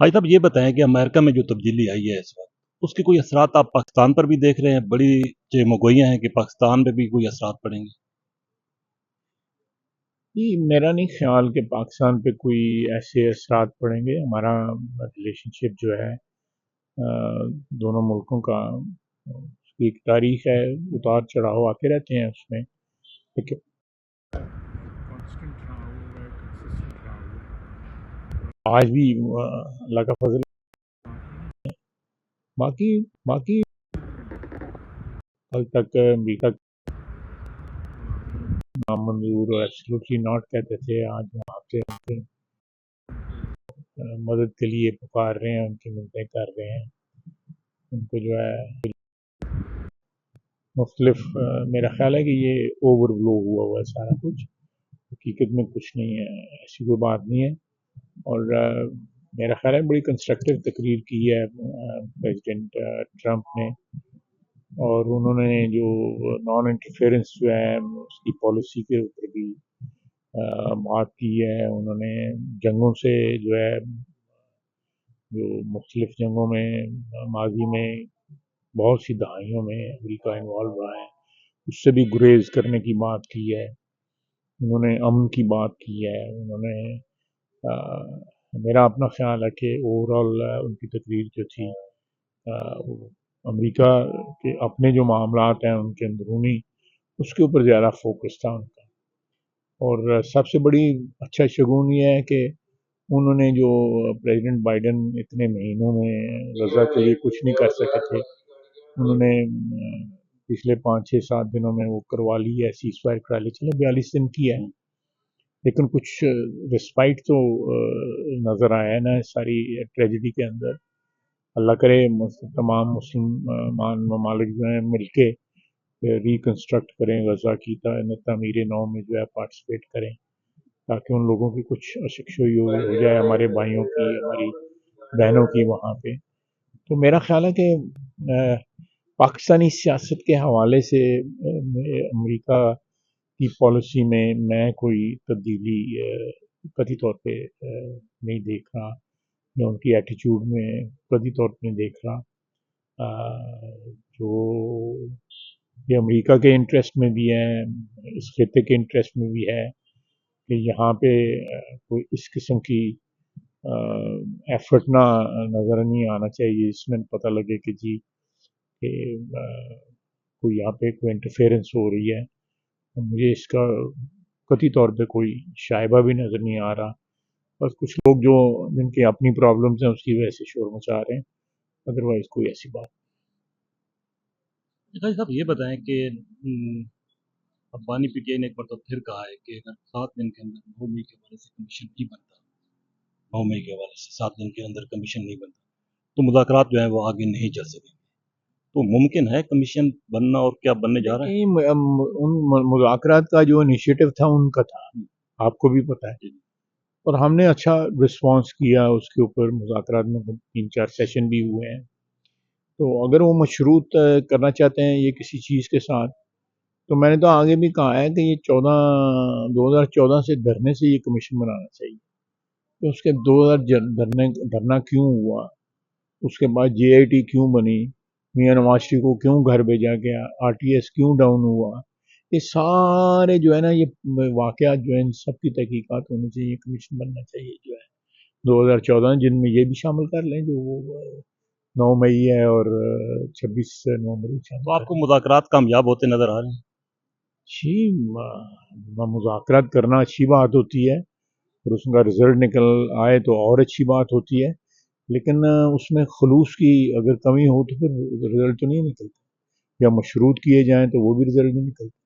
भाई साहब ये बताएं कि अमेरिका में जो तब्दीली आई है इस वक्त, उसके कोई असरात आप पाकिस्तान पर भी देख रहे हैं? बड़ी चेमगोइयां हैं कि पाकिस्तान में भी कोई असरात पड़ेंगे। नहीं, मेरा नहीं ख्याल कि पाकिस्तान पे कोई ऐसे असरात पड़ेंगे। हमारा रिलेशनशिप जो है दोनों मुल्कों का, उसकी एक तारीख है, उतार चढ़ाव आते रहते हैं उसमें, लेकिन कांस्टेंट रहा हुआ है, कंसिस्टेंट रहा हुआ है। आज भी अल्लाह का फजल। बाकी बाकी कल तक अमेरिका नामंजूर और एब्सोल्युटली नॉट कहते थे, आज वहाँ पे उनके मदद के लिए पुकार रहे हैं, उनकी मिन्नतें कर रहे हैं, उनको जो है मुख्तलिफ। मेरा ख्याल है कि ये ओवरफ्लो हुआ है सारा कुछ, हकीकत में कुछ नहीं है, ऐसी कोई बात नहीं है। और मेरा ख्याल है बड़ी कंस्ट्रक्टिव तकरीर की है प्रेसिडेंट ट्रंप ने, और उन्होंने जो नॉन इंटरफेरेंस जो है उसकी पॉलिसी के ऊपर भी बात की है। उन्होंने जंगों से जो है, जो मुख्तलिफ जंगों में माजी में बहुत सी दहाइयों में अमेरिका इन्वॉल्व रहा है, उससे भी गुरेज करने की बात की है। उन्होंने अमन की बात की है। उन्होंने मेरा अपना ख्याल है कि ओवरऑल उनकी तकरीर जो थी, वो अमेरिका के अपने जो मामलात हैं उनके अंदरूनी, उसके ऊपर ज़्यादा फोकस था उनका। और सबसे बड़ी अच्छा शगुन ये है कि उन्होंने जो प्रेसिडेंट बाइडेन इतने महीनों में गजा के लिए कुछ नहीं कर सके थे, उन्होंने पिछले 5-6-7 दिनों में वो करवा ली है, सीज फायर करा ली। चलो 42 दिन की है, लेकिन कुछ रिस्पाइट तो नज़र आया है ना सारी ट्रेजिडी के अंदर। अल्लाह करे तमाम मुसलमान ममालिक जो हैं मिलके रिकन्स्ट्रक्ट करें, गजा की तमीर नौ में जो है पार्टिसिपेट करें, ताकि उन लोगों की कुछ अशिक्षोई हो जाए, हमारे भाइयों की, हमारी बहनों की वहाँ पे। तो मेरा ख्याल है कि पाकिस्तानी सियासत के हवाले से अमेरिका की पॉलिसी में मैं कोई तब्दीली कतई तौर पे नहीं देख रहा, या उनकी एटीट्यूड में कतई तौर पे नहीं देख रहा। जो ये अमेरिका के इंटरेस्ट में भी है, इस खिते के इंटरेस्ट में भी है कि यहाँ पे कोई इस किस्म की एफर्ट ना नज़र नहीं आना चाहिए, इसमें पता लगे कि जी कि कोई यहाँ पे कोई इंटरफेरेंस हो रही है। तो मुझे इसका कतई तौर पे कोई शायबा भी नज़र नहीं आ रहा। बस कुछ लोग जो जिनकी अपनी प्रॉब्लम्स हैं उसकी वजह से शोर मचा रहे हैं, अदरवाइज कोई ऐसी बात। भाई साहब ये बताएं कि अब्बानी पीटीआई ने एक बार तो फिर कहा है कि अगर 7 दिन के अंदर 9 मई के हवाले से कमीशन नहीं बनता, 9 मई के हवाले से 7 दिन के अंदर कमीशन नहीं बनता, तो मुज़ाकरात जो है वो आगे नहीं चल सकेंगे। तो मुमकिन है कमीशन बनना, और क्या बनने जा रहा है? उन मुज़ाकरात का जो इनिशिएटिव था उनका था, आपको भी पता है, और हमने अच्छा रिस्पांस किया उसके ऊपर। मुज़ाकरात में 3-4 सेशन भी हुए हैं। तो अगर वो मशरूत करना चाहते हैं ये किसी चीज़ के साथ, तो मैंने तो आगे भी कहा है कि ये 2014 से धरने से ये कमीशन बनाना चाहिए। तो उसके 2000 धरना क्यों हुआ, उसके बाद जेआईटी क्यों बनी, मियां नवाज शरीफ को क्यों घर भेजा गया, आरटीएस क्यों डाउन हुआ, ये सारे जो है ना ये वाकयात जो है इन सब की तहकीकात होनी चाहिए, कमीशन बनना चाहिए जो है 2014, जिनमें ये भी शामिल कर लें जो वो 9 मई है और 26 नवंबर भी शामिल तो कर आपको लें। मुज़ाकरात कामयाब होते नज़र आ रहे हैं? जी, मुज़ाकरात करना अच्छी बात होती है, और उसका रिजल्ट निकल आए तो और अच्छी बात होती है, लेकिन उसमें खलूस की अगर कमी हो तो फिर रिजल्ट तो नहीं निकलता, या मशरूत किए जाएं तो वो भी रिजल्ट नहीं निकलता।